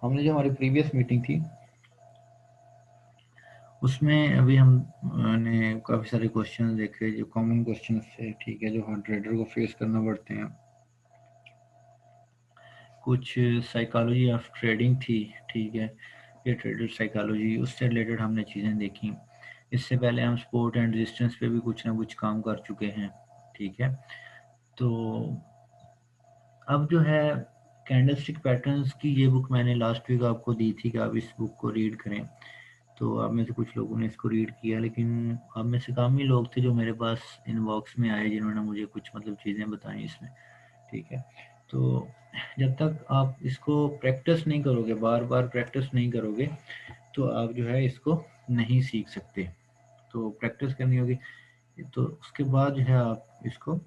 हमने जो हमारी प्रीवियस मीटिंग थी उसमें अभी हमने काफ़ी सारे क्वेश्चन देखे जो कॉमन क्वेश्चन थे, ठीक है, जो हर ट्रेडर को फेस करना पड़ते हैं। कुछ साइकोलॉजी ऑफ ट्रेडिंग थी, ठीक है, ये ट्रेडर साइकोलॉजी, उससे रिलेटेड हमने चीज़ें देखी। इससे पहले हम सपोर्ट एंड रेजिस्टेंस पे भी कुछ ना कुछ काम कर चुके हैं, ठीक है। तो अब जो है कैंडलस्टिक पैटर्न्स की ये बुक मैंने लास्ट वीक आपको दी थी कि आप इस बुक को रीड करें। तो आप में से कुछ लोगों ने इसको रीड किया, लेकिन आप में से काफ़ी लोग थे जो मेरे पास इनबॉक्स में आए जिन्होंने मुझे कुछ मतलब चीज़ें बताई इसमें, ठीक है। तो जब तक आप इसको प्रैक्टिस नहीं करोगे, बार बार प्रैक्टिस नहीं करोगे, तो आप जो है इसको नहीं सीख सकते। तो प्रैक्टिस करनी होगी, तो उसके बाद जो है आप इसको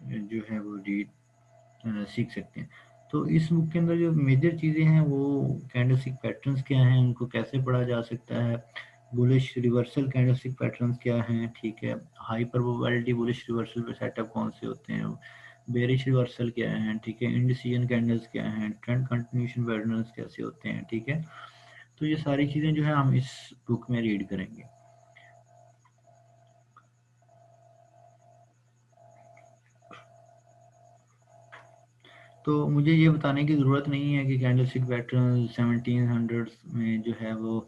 जो है वो रीड सीख सकते हैं। तो इस बुक के अंदर जो मेजर चीज़ें हैं वो कैंडलस्टिक पैटर्न्स क्या हैं, उनको कैसे पढ़ा जा सकता है, बुलिश रिवर्सल कैंडलस्टिक पैटर्न्स क्या हैं, ठीक है, हाई प्रोबेबिलिटी बुलिश रिवर्सल पे सेटअप कौन से होते हैं, बेरिश रिवर्सल क्या है, ठीक है, इंडिसीजन कैंडल्स क्या हैं, ट्रेंड कंटिन्यूशन पैटर्न्स कैसे होते हैं, ठीक है। तो ये सारी चीज़ें जो है हम इस बुक में रीड करेंगे। तो मुझे ये बताने की ज़रूरत नहीं है कि कैंडलस्टिक पैटर्न 1700 में जो है वो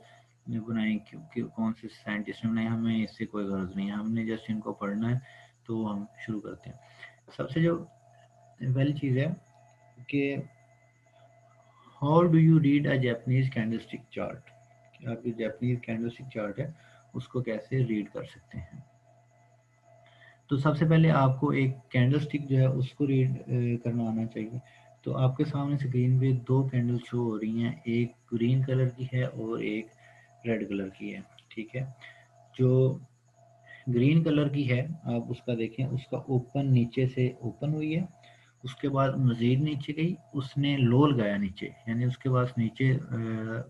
बनाए क्योंकि कौन से साइंटिस्ट ने बनाए, हमें इससे कोई गर्ज नहीं है, हमने जस्ट इनको पढ़ना है। तो हम शुरू करते हैं। सबसे जो पहली चीज़ है कि how do you read a Japanese candlestick chart, कि आपकी जापानीज कैंडलस्टिक चार्ट है उसको कैसे रीड कर सकते हैं। तो सबसे पहले आपको एक कैंडलस्टिक जो है उसको रीड करना आना चाहिए। तो आपके सामने स्क्रीन पे दो कैंडल शो हो रही हैं, एक ग्रीन कलर की है और एक रेड कलर की है, ठीक है। जो ग्रीन कलर की है आप उसका देखें, उसका ओपन नीचे से ओपन हुई है, उसके बाद मज़ीद नीचे गई, उसने लो लगाया नीचे, यानी उसके पास नीचे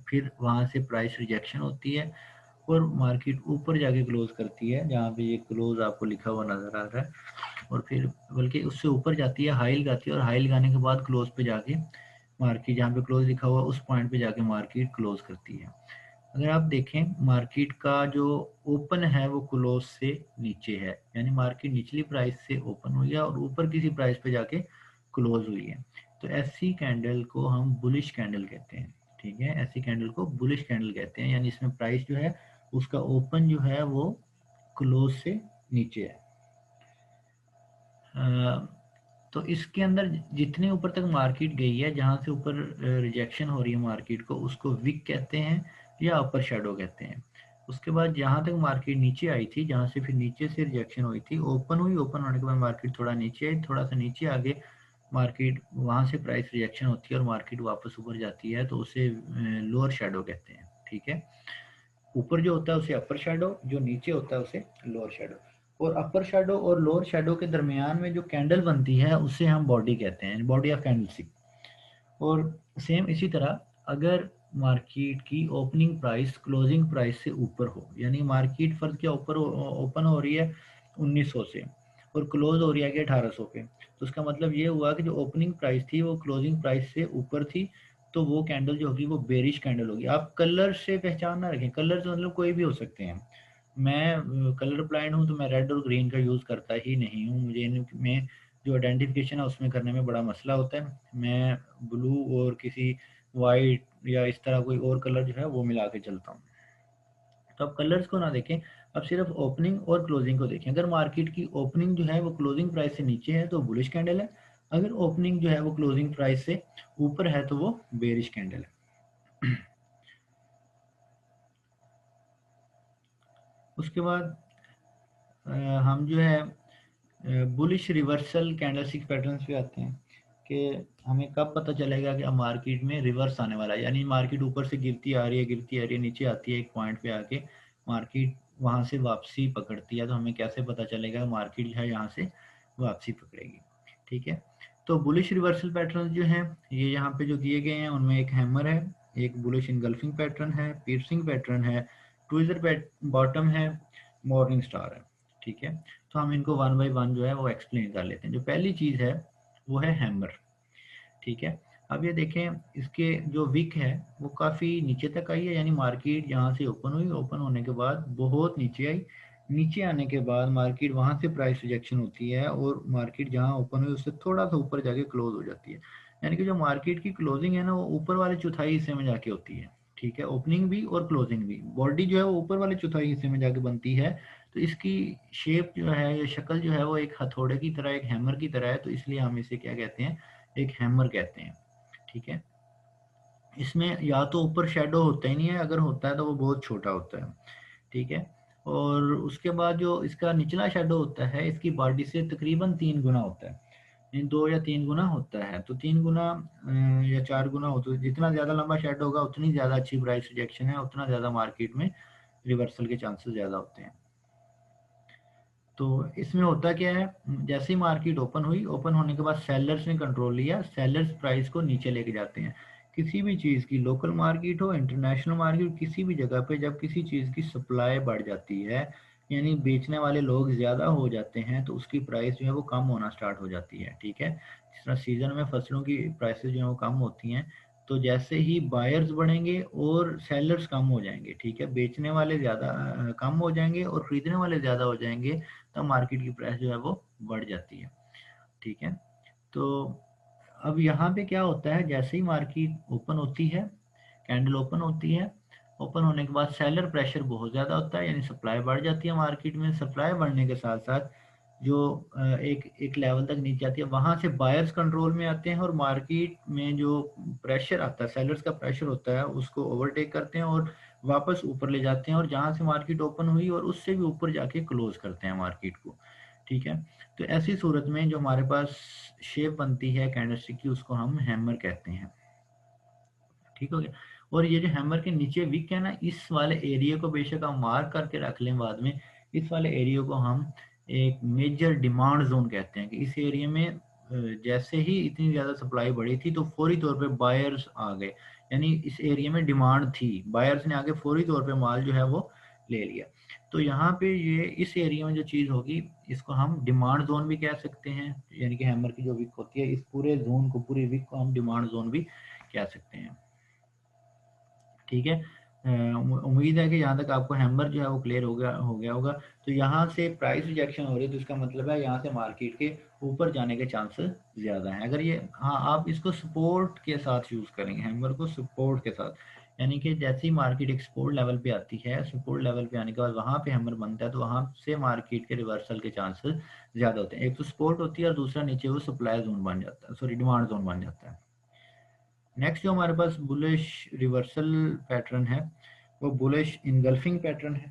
फिर वहाँ से प्राइस रिजेक्शन होती है और मार्केट ऊपर जाके क्लोज करती है, जहाँ पे ये क्लोज आपको लिखा हुआ नज़र आ रहा है, और फिर बल्कि उससे ऊपर जाती है, हाई लगाती है, और हाई लगाने के बाद क्लोज पे जाके मार्केट जहाँ पे क्लोज लिखा हुआ उस पॉइंट पे जाके मार्केट क्लोज करती है। अगर आप देखें मार्केट का जो ओपन है वो क्लोज से नीचे है, यानी मार्केट निचली प्राइस से ओपन हुई है और ऊपर किसी प्राइस पे जाके क्लोज हुई है। तो ऐसी कैंडल को हम बुलिश कैंडल कहते हैं, ठीक है, ऐसी कैंडल को बुलिश कैंडल कहते हैं, यानी इसमें प्राइस जो है उसका ओपन जो है वो क्लोज से नीचे है। तो इसके अंदर जितने ऊपर तक मार्केट गई है, जहां से ऊपर रिजेक्शन हो रही है मार्केट को, उसको विक कहते हैं या अपर शेडो कहते हैं। उसके बाद जहां तक मार्केट नीचे आई थी, जहां से फिर नीचे से रिजेक्शन हुई थी, ओपन हुई, ओपन होने के बाद मार्केट थोड़ा नीचे आई, थोड़ा सा नीचे आगे मार्केट वहां से प्राइस रिजेक्शन होती है और मार्केट वापस ऊपर जाती है, तो उसे लोअर शेडो कहते हैं, ठीक है। ऊपर जो होता है उसे अपर शेडो, जो नीचे होता है उसे लोअर शेडो। और अपर शेडो और लोअर शेडो के दरमियान में जो कैंडल बनती है उसे हम बॉडी कहते हैं, बॉडी ऑफ कैंडलस्टिक। और सेम इसी तरह अगर मार्केट की ओपनिंग प्राइस क्लोजिंग प्राइस से ऊपर हो, यानी मार्केट फर्ज क्या ऊपर ओपन हो रही है 1900 से और क्लोज हो रही है कि 1800 पे, तो उसका मतलब ये हुआ कि जो ओपनिंग प्राइस थी वो क्लोजिंग प्राइस से ऊपर थी, तो वो कैंडल जो होगी वो बेरिश कैंडल होगी। आप कलर से पहचान ना रखें, कलर से मतलब कोई भी हो सकते हैं। मैं कलर ब्लाइंड हूँ तो मैं रेड और ग्रीन का यूज़ करता ही नहीं हूँ, मुझे इनमें जो आइडेंटिफिकेशन है उसमें करने में बड़ा मसला होता है। मैं ब्लू और किसी वाइट या इस तरह कोई और कलर जो है वो मिला के चलता हूँ। तो आप कलर्स को ना देखें, अब सिर्फ ओपनिंग और क्लोजिंग को देखें। अगर मार्केट की ओपनिंग जो है वो क्लोजिंग प्राइस से नीचे है तो बुलिश कैंडल है, अगर ओपनिंग जो है वो क्लोजिंग प्राइस से ऊपर है तो वो बेरिश कैंडल है। उसके बाद हम जो है बुलिश रिवर्सल कैंडलस्टिक पैटर्न्स पे आते हैं कि हमें कब पता चलेगा कि अब मार्केट में रिवर्स आने वाला है, यानी मार्केट ऊपर से गिरती आ रही है, गिरती आ रही है, नीचे आती है, एक पॉइंट पे आके मार्केट वहां से वापसी पकड़ती है, तो हमें कैसे पता चलेगा मार्केट जो है यहाँ से वापसी पकड़ेगी, ठीक है। तो बुलिश रिवर्सल पैटर्न जो हैं ये यहाँ पे जो दिए गए हैं उनमें एक हैमर है, एक बुलिश इनगल्फिंग पैटर्न है, पियर्सिंग पैटर्न है, ट्विजर बॉटम है, मॉर्निंग स्टार है, ठीक है। तो हम इनको वन बाय वन जो है वो एक्सप्लेन कर लेते हैं। जो पहली चीज़ है वो है हैमर, ठीक है। अब ये देखें इसके जो विक है वो काफ़ी नीचे तक आई है, यानी मार्केट यहाँ से ओपन हुई, ओपन होने के बाद बहुत नीचे आई, नीचे आने के बाद मार्केट वहाँ से प्राइस रिजेक्शन होती है और मार्केट जहाँ ओपन हुई उससे थोड़ा सा ऊपर जाके क्लोज हो जाती है। यानी कि जो मार्केट की क्लोजिंग है ना वो ऊपर वाले चौथाई हिस्से में जाके होती है, ठीक है, ओपनिंग भी और क्लोजिंग भी, बॉडी जो है वो ऊपर वाले चौथाई हिस्से में जाके बनती है। तो इसकी शेप जो है या शक्ल जो है वो एक हथौड़े की तरह, एक हैमर की तरह है, तो इसलिए हम इसे क्या कहते हैं, एक हैमर कहते हैं, ठीक है। इसमें या तो ऊपर शेडो होता ही नहीं है, अगर होता है तो वो बहुत छोटा होता है, ठीक है। और उसके बाद जो इसका निचला शेडो होता है इसकी बॉडी से तकरीबन 3 गुना होता है, यानी 2 या 3 गुना होता है। तो 3 गुना या 4 गुना हो, तो जितना ज़्यादा लंबा शेडो होगा उतनी ज़्यादा अच्छी प्राइस रिजेक्शन है, उतना ज़्यादा मार्केट में रिवर्सल के चांसेस ज़्यादा होते हैं। तो इसमें होता क्या है, जैसे ही मार्केट ओपन हुई, ओपन होने के बाद सेलर्स ने कंट्रोल लिया, सेलर्स प्राइस को नीचे लेके जाते हैं। किसी भी चीज़ की, लोकल मार्केट हो, इंटरनेशनल मार्केट, किसी भी जगह पे जब किसी चीज़ की सप्लाई बढ़ जाती है, यानी बेचने वाले लोग ज़्यादा हो जाते हैं, तो उसकी प्राइस जो है वो कम होना स्टार्ट हो जाती है, ठीक है। जिस तरह सीजन में फसलों की प्राइसेस जो है वो कम होती हैं, तो जैसे ही बायर्स बढ़ेंगे और सेलर्स कम हो जाएंगे, ठीक है, बेचने वाले ज़्यादा कम हो जाएंगे और खरीदने वाले ज़्यादा हो जाएंगे, तब मार्केट की प्राइस जो है वो बढ़ जाती है, ठीक है। तो अब यहाँ पे क्या होता है, जैसे ही मार्केट ओपन होती है, कैंडल ओपन होती है, ओपन होने के बाद सेलर प्रेशर बहुत ज़्यादा होता है, यानी सप्लाई बढ़ जाती है मार्केट में। सप्लाई बढ़ने के साथ साथ जो एक एक लेवल तक नीचे आती है, वहाँ से बायर्स कंट्रोल में आते हैं और मार्केट में जो प्रेशर आता है, सेलर्स का प्रेशर होता है, उसको ओवरटेक करते हैं और वापस ऊपर ले जाते हैं, और जहाँ से मार्केट ओपन हुई और उससे भी ऊपर जाके क्लोज करते हैं मार्केट को, ठीक है। तो ऐसी सूरत में जो हमारे पास शेप बनती है कैंडलस्टिक की, उसको हम हैमर कहते हैं, ठीक हो गया। और ये जो हैमर के नीचे विक है ना, इस वाले एरिया को बेशक हम मार्क करके रख लें बाद में, इस वाले एरिया को हम एक मेजर डिमांड जोन कहते हैं, कि इस एरिया में जैसे ही इतनी ज़्यादा सप्लाई बढ़ी थी तो फौरी तौर पे बायर्स आ गए, यानी इस एरिया में डिमांड थी, बायर्स ने आगे फौरी तौर पे माल जो है वो ले लिया। तो यहाँ पे ये इस एरिया में जो चीज़ होगी, इसको हम डिमांड जोन भी कह सकते हैं, यानी कि हैमर की जो विक होती है, इस पूरे जोन को, पूरी विक को हम डिमांड जोन भी कह सकते हैं, ठीक है। उम्मीद है कि यहाँ तक आपको हैमर जो है वो क्लियर हो गया होगा। तो यहाँ से प्राइस रिजेक्शन हो रही है, तो इसका मतलब है यहाँ से मार्केट के ऊपर जाने के चांसेस ज़्यादा हैं। अगर ये, हाँ, आप इसको सपोर्ट के साथ यूज़ करेंगे, हैमर को सपोर्ट के साथ, यानी कि जैसे ही मार्केट एक सपोर्ट लेवल पे आती है, सपोर्ट लेवल पे आने के बाद वहाँ पे हैमर बनता है, तो वहाँ से मार्केट के रिवर्सल के चांसेस ज़्यादा होते हैं। एक तो सपोर्ट होती है और दूसरा नीचे वो सप्लाई जोन बन जाता है, सॉरी, डिमांड जोन बन जाता है। नेक्स्ट जो हमारे पास बुलिश रिवर्सल पैटर्न है, वो बुलिश इनगल्फिंग पैटर्न है।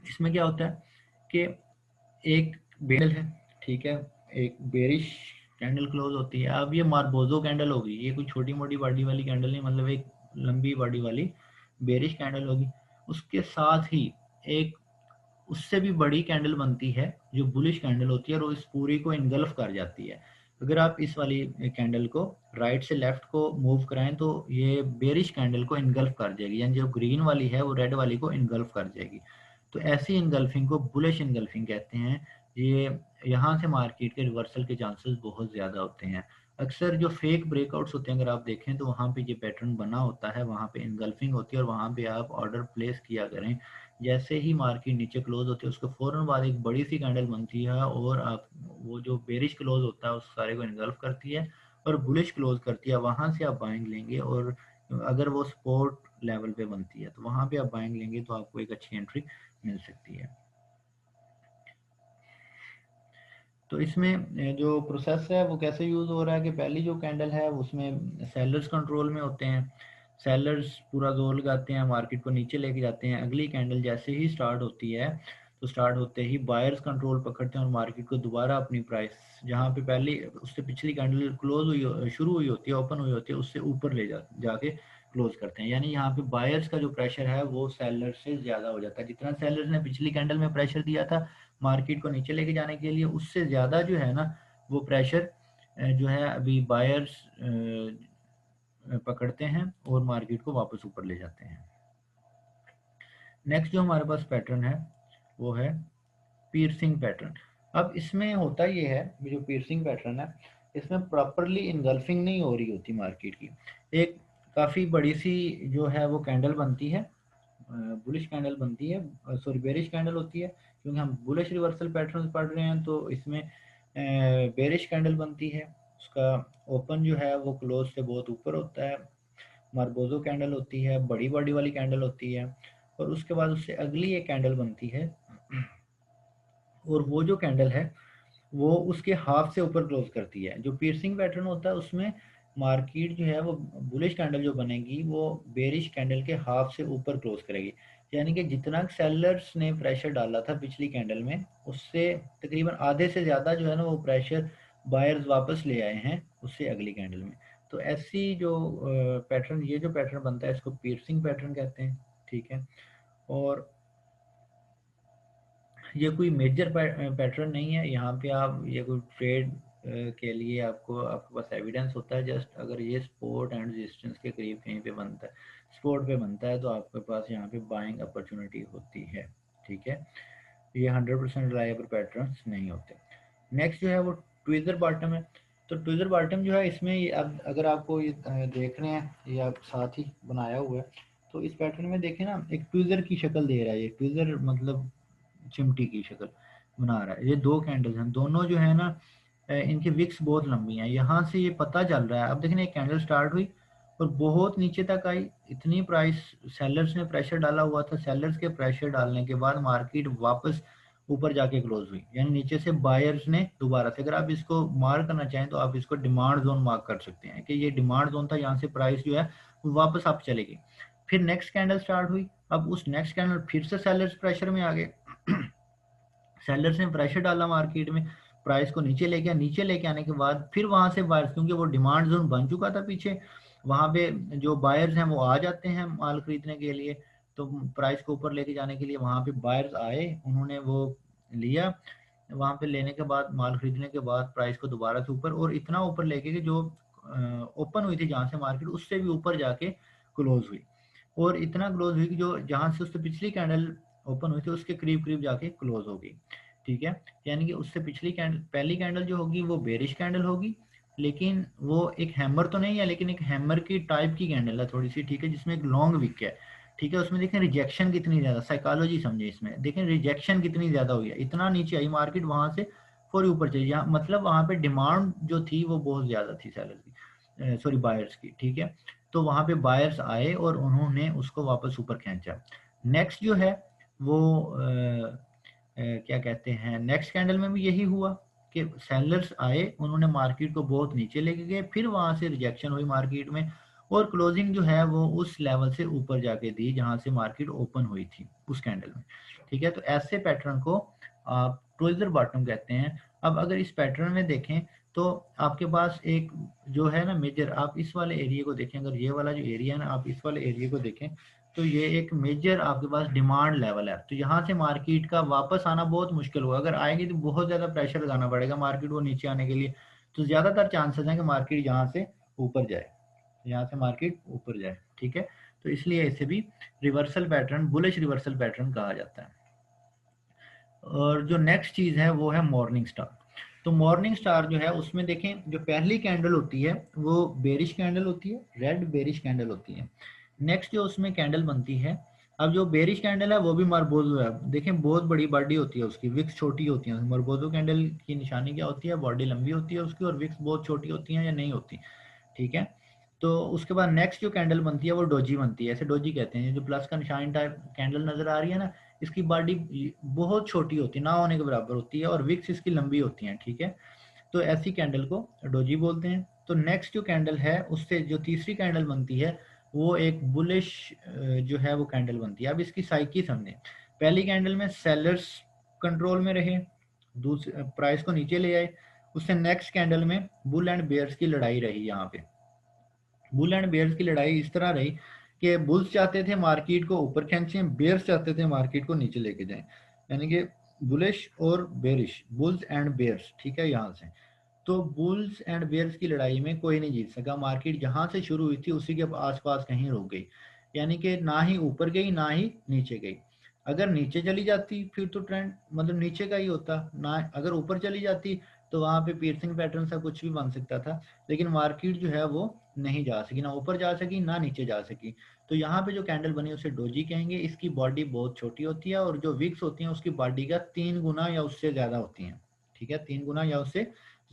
इसमें क्या होता है कि एक बेरल है, ठीक है, एक बेरिश कैंडल क्लोज होती है। अब ये मार्बोजो कैंडल होगी, ये कोई छोटी मोटी बॉडी वाली कैंडल नहीं, मतलब एक लंबी बॉडी वाली बेरिश कैंडल होगी। उसके साथ ही एक उससे भी बड़ी कैंडल बनती है जो बुलिश कैंडल होती है, और वो इस पूरी को इनगल्फ कर जाती है। अगर आप इस वाली कैंडल को राइट से लेफ्ट को मूव कराएं तो ये बेरिश कैंडल को इनगल्फ कर जाएगी, यानी जो ग्रीन वाली है वो रेड वाली को इनगल्फ कर जाएगी। तो ऐसी इनगल्फिंग को बुलिश इनगल्फिंग कहते हैं। ये यहाँ से मार्केट के रिवर्सल के चांसेस बहुत ज़्यादा होते हैं। अक्सर जो फेक ब्रेकआउट्स होते हैं, अगर आप देखें तो वहाँ पे ये पैटर्न बना होता है, वहाँ पे इनगल्फिंग होती है और वहाँ पे आप ऑर्डर प्लेस किया करें। जैसे ही मार्केट नीचे क्लोज होती है उसके फ़ौरन बाद एक बड़ी सी कैंडल बनती है और आप वो जो बेरिश क्लोज होता है उस सारे को इनगल्फ करती है और बुलिश क्लोज करती है, वहाँ से आप बाइंग लेंगे। और अगर वो सपोर्ट लेवल पे बनती है तो वहाँ पे आप बाइंग लेंगे तो आपको एक अच्छी एंट्री मिल सकती है। तो इसमें जो प्रोसेस है वो कैसे यूज़ हो रहा है कि पहली जो कैंडल है उसमें सेलर्स कंट्रोल में होते हैं, सेलर्स पूरा जोर लगाते हैं, मार्केट को नीचे लेके जाते हैं। अगली कैंडल जैसे ही स्टार्ट होती है तो स्टार्ट होते ही बायर्स कंट्रोल पकड़ते हैं और मार्केट को दोबारा अपनी प्राइस, जहाँ पे पहली उससे पिछली कैंडल क्लोज हुई, शुरू हुई होती है, ओपन हुई होती है, उससे ऊपर ले जाके क्लोज करते हैं। यानी यहाँ पे बायर्स का जो प्रेशर है वो सेलर से ज़्यादा हो जाता है। जितना सेलर्स ने पिछली कैंडल में प्रेशर दिया था मार्केट को नीचे लेके जाने के लिए, उससे ज़्यादा जो है ना वो प्रेशर जो है अभी बायर्स पकड़ते हैं और मार्केट को वापस ऊपर ले जाते हैं। नेक्स्ट जो हमारे पास पैटर्न है वो है पीर्सिंग पैटर्न। अब इसमें होता ये है, जो पीर्सिंग पैटर्न है इसमें प्रॉपरली इनगल्फिंग नहीं हो रही होती मार्केट की। एक काफ़ी बड़ी सी जो है वो कैंडल बनती है, बुलिश कैंडल बनती है, सॉरी बेरिश कैंडल होती है, क्योंकि हम बुलिश रिवर्सल पैटर्न पढ़ रहे हैं तो इसमें बेरिश कैंडल बनती है। उसका ओपन जो है वो क्लोज से बहुत ऊपर होता है। मार्बोजो कैंडल होती है, बड़ी बॉडी वाली कैंडल होती है, और उसके बाद उससे अगली एक कैंडल बनती है, और वो जो कैंडल है वो उसके हाफ से ऊपर क्लोज करती है। जो पियर्सिंग पैटर्न होता है उसमें मार्केट जो है वो बुलिश कैंडल जो बनेगी वो बेरिश कैंडल के हाफ से ऊपर क्लोज करेगी। यानी कि जितना सेलर्स ने प्रेशर डाला था पिछली कैंडल में, उससे तकरीबन आधे से ज़्यादा जो है ना वो प्रेशर बायर्स वापस ले आए हैं उससे अगली कैंडल में। तो ऐसी जो पैटर्न, ये जो पैटर्न बनता है इसको पियर्सिंग पैटर्न कहते हैं। ठीक है, और ये कोई मेजर पैटर्न नहीं है। यहाँ पे आप ये कोई ट्रेड के लिए आपके पास एविडेंस होता है जस्ट, अगर ये सपोर्ट एंड रेजिस्टेंस के करीब कहीं पे बनता है, सपोर्ट पे बनता है, तो आपके पास यहाँ पे बाइंग अपॉर्चुनिटी होती है। ठीक है, ये 100% रिलायबल पैटर्न्स नहीं होते। नेक्स्ट जो है वो ट्विजर बॉटम है। तो ट्विजर बॉटम जो है इसमें ये अब अगर आपको ये देख रहे हैं, ये आप साथ ही बनाया हुआ है, तो इस पैटर्न में देखें ना एक ट्विजर की शक्ल दे रहा है। ये ट्विजर मतलब चिमटी की शक्ल बना रहा है। ये दो कैंडल्स हैं, दोनों जो है ना इनकी विक्स बहुत लंबी हैं। यहाँ से ये पता चल रहा है, अब देखने एक कैंडल स्टार्ट हुई और बहुत नीचे तक आई, इतनी प्राइस सेलर्स ने प्रेशर डाला हुआ था, सेलर्स के प्रेशर डालने के बाद मार्केट वापस ऊपर जाके क्लोज हुई, यानी नीचे से बायर्स ने दोबारा से, अगर आप इसको मार्क करना चाहें तो आप इसको डिमांड जोन मार्क कर सकते हैं कि ये डिमांड जोन था, यहाँ से प्राइस जो है वो वापस आप चलेगी। फिर नेक्स्ट कैंडल स्टार्ट हुई, अब उस नेक्स्ट कैंडल फिर से सेलर्स प्रेशर में आ गए सेलर्स ने प्रेशर डाला मार्केट में, प्राइस को नीचे लेके आया, नीचे लेके आने के बाद फिर वहां से बायर्स, क्योंकि वो डिमांड जोन बन चुका था पीछे, वहां पे जो बायर्स हैं वो आ जाते हैं माल खरीदने के लिए, तो प्राइस को ऊपर लेके जाने के लिए वहां पे बायर्स आए, उन्होंने वो लिया, वहां पे लेने के बाद माल खरीदने के बाद प्राइस को दोबारा से ऊपर, और इतना ऊपर लेके कि जो ओपन हुई थी जहां से मार्केट उससे भी ऊपर जाके क्लोज हुई, और इतना क्लोज हुई कि जो जहां से उससे पिछली कैंडल ओपन हुई थी उसके करीब करीब जाके क्लोज हो गई। ठीक है, यानी कि उससे पिछली कैंडल, पहली कैंडल जो होगी वो बेरिश कैंडल होगी, लेकिन वो एक हैमर तो नहीं है, लेकिन एक हैमर की टाइप की कैंडल है थोड़ी सी। ठीक है, जिसमें एक लॉन्ग विक है। ठीक है, उसमें देखें रिजेक्शन कितनी ज्यादा, साइकोलॉजी समझे इसमें, देखें रिजेक्शन कितनी ज्यादा हुई है, इतना नीचे आई मार्केट, वहां से फौरी ऊपर चली, यहाँ मतलब वहां पे डिमांड जो थी वो बहुत ज्यादा थी सेलर की, सॉरी बायर्स की। ठीक है, तो वहां पे बायर्स आए और उन्होंने उसको वापस ऊपर खींचा। नेक्स्ट जो है वो क्या कहते हैं, नेक्स्ट कैंडल में भी यही हुआ कि सेलर्स आए, उन्होंने मार्केट को बहुत नीचे लेके गए, फिर वहां से रिजेक्शन हुई मार्केट में, और क्लोजिंग जो है वो उस लेवल से ऊपर जाके दी जहां से मार्केट ओपन हुई थी उस कैंडल में। ठीक है, तो ऐसे पैटर्न को आप ट्विजर बॉटम कहते हैं। अब अगर इस पैटर्न में देखें तो आपके पास एक जो है ना मेजर, आप इस वाले एरिया को देखें, अगर ये वाला जो एरिया है ना आप इस वाले एरिया को देखें, तो ये एक मेजर आपके पास डिमांड लेवल है। तो यहाँ से मार्केट का वापस आना बहुत मुश्किल होगा, अगर आएगी तो बहुत ज़्यादा प्रेशर लगाना पड़ेगा मार्केट को नीचे आने के लिए। तो ज़्यादातर चांसेस हैं कि मार्केट यहाँ से ऊपर जाए, यहाँ से मार्केट ऊपर जाए। ठीक है, तो इसलिए इसे भी reversal pattern, bullish reversal pattern कहा जाता है। और जो नेक्स्ट चीज़ है वो है मॉर्निंग स्टार। तो मॉर्निंग स्टार जो है उसमें देखें जो पहली कैंडल होती है वो बेरिश कैंडल होती है, रेड बेरिश कैंडल होती है। नेक्स्ट जो उसमें कैंडल बनती है, अब जो बेरिश कैंडल है वो भी मार्बोजो है, देखें बहुत बड़ी बॉडी होती है उसकी, विक्स छोटी होती है। मार्बोजो कैंडल की निशानी क्या होती है, बॉडी लंबी होती है उसकी और विक्स बहुत छोटी होती है या नहीं होती। ठीक है, तो उसके बाद नेक्स्ट जो कैंडल बनती है वो डोजी बनती है, ऐसे डोजी कहते हैं। जो प्लस का निशान टाइप कैंडल नजर आ रही है ना, इसकी बॉडी बहुत छोटी होती है, ना होने के बराबर होती है, और विक्स इसकी लंबी होती हैं। ठीक है, तो ऐसी कैंडल को डोजी बोलते हैं। तो नेक्स्ट जो कैंडल है उससे जो तीसरी कैंडल बनती है वो एक बुलिश जो है वो कैंडल बनती है। अब इसकी साइकी समझें, पहली कैंडल में सेलर्स कंट्रोल में रहे, दूसरे प्राइस को नीचे ले आए, उससे नेक्स्ट कैंडल में बुल एंड बेयर्स की लड़ाई रही। यहाँ पे बुल एंड बेयर्स की लड़ाई इस तरह रही कि बुल्स चाहते थे मार्केट को ऊपर खींचें, बेयर्स चाहते थे मार्केट को नीचे लेके जाएं, यानी कि बुलिश और बेरिश, बुल्स एंड बेयर्स। ठीक है, यहाँ से तो बुल्स एंड बेयर्स की लड़ाई में कोई नहीं जीत सका, मार्केट जहां से शुरू हुई थी उसी के आसपास कहीं रुक गई, यानी कि ना ही ऊपर गई ना ही नीचे गई। अगर नीचे चली जाती फिर तो ट्रेंड मतलब नीचे का ही होता ना, अगर ऊपर चली जाती तो वहाँ पे पियर्सिंग पैटर्न सा कुछ भी बन सकता था, लेकिन मार्केट जो है वो नहीं जा सकी, ना ऊपर जा सकी ना नीचे जा सकी। तो यहाँ पे जो कैंडल बनी उसे डोजी कहेंगे। इसकी बॉडी बहुत छोटी होती है और जो विक्स होती हैं उसकी बॉडी का 3 गुना या उससे ज़्यादा होती हैं, ठीक है, 3 गुना या उससे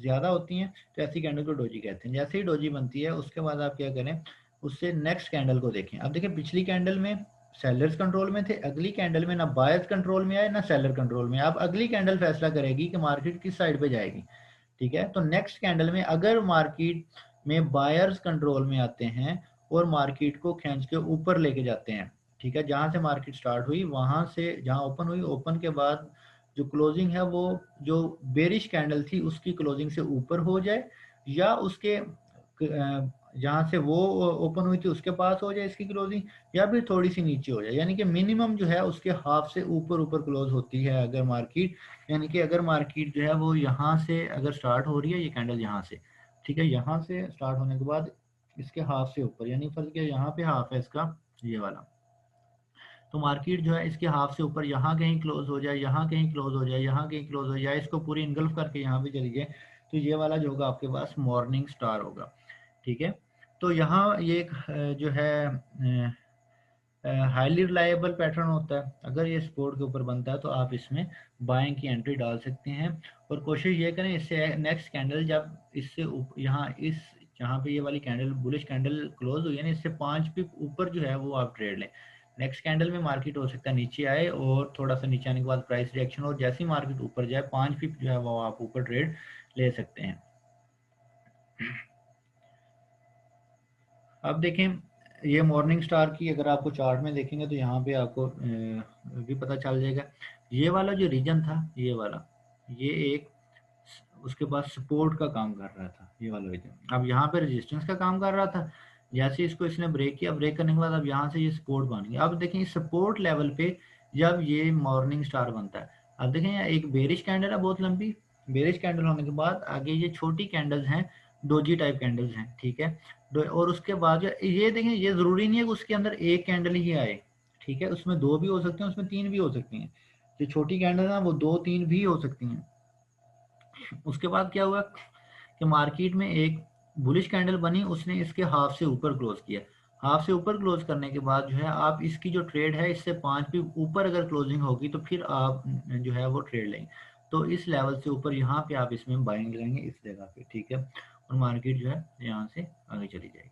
ज़्यादा होती हैं। तो ऐसी कैंडल को डोजी कहते हैं। जैसे ही डोजी बनती है उसके बाद आप क्या करें, उससे नेक्स्ट कैंडल को देखें। अब देखिए पिछली कैंडल में सेलर्स कंट्रोल में थे, अगली कैंडल में ना बायर्स कंट्रोल में आए ना सेलर कंट्रोल में। अब अगली कैंडल फैसला करेगी कि मार्केट किस साइड पे जाएगी, ठीक है। तो नेक्स्ट कैंडल में अगर मार्केट में बायर्स कंट्रोल में आते हैं और मार्केट को खींच के ऊपर लेके जाते हैं, ठीक है, जहां से मार्केट स्टार्ट हुई वहां से जहां ओपन हुई, ओपन के बाद जो क्लोजिंग है वो जो बेरिश कैंडल थी उसकी क्लोजिंग से ऊपर हो जाए, या उसके जहां से वो ओपन हुई थी उसके पास हो जाए इसकी क्लोजिंग, या फिर थोड़ी सी नीचे हो जाए, यानी कि मिनिमम जो है उसके हाफ से ऊपर ऊपर क्लोज होती है अगर मार्केट। यानी कि अगर मार्केट जो है वो यहाँ से अगर स्टार्ट हो रही है, ये कैंडल यहाँ से, ठीक है, यहाँ से स्टार्ट होने के बाद इसके हाफ से ऊपर, यानी फर्ज क्या यहाँ पे हाफ है इसका ये वाला, तो मार्केट जो है इसके हाफ से ऊपर यहाँ कहीं क्लोज हो जाए, यहाँ कहीं क्लोज हो जाए, यहाँ कहीं क्लोज हो जाए, इसको पूरी इनगल्फ करके यहाँ पे चली जाए, तो ये वाला जो होगा आपके पास मॉर्निंग स्टार होगा, ठीक है। तो यहाँ ये एक जो है हाईली रिलायबल पैटर्न होता है। अगर ये सपोर्ट के ऊपर बनता है तो आप इसमें बाइंग की एंट्री डाल सकते हैं, और कोशिश ये करें इससे नेक्स्ट कैंडल जब इससे यहाँ इस जहाँ पे ये वाली कैंडल बुलिश कैंडल क्लोज हुई है ना, इससे 5 पिप ऊपर जो है वो आप ट्रेड लें। नेक्स्ट कैंडल में मार्केट हो सकता है नीचे आए और थोड़ा सा नीचे आने के बाद प्राइस रिएक्शन, और जैसे ही मार्केट ऊपर जाए 5 पिप जो है वो आप ऊपर ट्रेड ले सकते हैं। अब देखें ये मॉर्निंग स्टार की अगर आपको चार्ट में देखेंगे तो यहाँ पे आपको भी पता चल जाएगा, ये वाला जो रीजन था ये वाला, ये एक उसके पास सपोर्ट का काम कर रहा था ये वाला रीजन, अब यहाँ पे रेजिस्टेंस का काम कर रहा था। जैसे इसको इसने ब्रेक किया, ब्रेक करने के बाद अब यहाँ से ये सपोर्ट बन गया। अब देखें सपोर्ट लेवल पे जब ये मॉर्निंग स्टार बनता है, अब देखें यहाँ एक बेरिश कैंडल है बहुत लंबी, बेरिश कैंडल होने के बाद आगे ये छोटी कैंडल्स हैं, डोजी टाइप कैंडल्स हैं, ठीक है। और उसके बाद ये देखें, ये जरूरी नहीं है कि उसके अंदर एक कैंडल ही आए, ठीक है, उसमें 2 भी हो सकते हैं, उसमें 3 भी हो सकती हैं। जो छोटी कैंडल है वो 2-3 भी हो सकती हैं। उसके बाद क्या हुआ कि मार्केट में एक बुलिश कैंडल बनी, उसने इसके हाफ से ऊपर क्लोज किया। हाफ से ऊपर क्लोज करने के बाद जो है आप इसकी जो ट्रेड है इससे 5 भी ऊपर अगर क्लोजिंग होगी तो फिर आप जो है वो ट्रेड लेंगे। तो इस लेवल से ऊपर यहाँ पे आप इसमें बाइंग लेंगे इस जगह पे, ठीक है, और मार्केट जो है यहाँ से आगे चली जाएगी।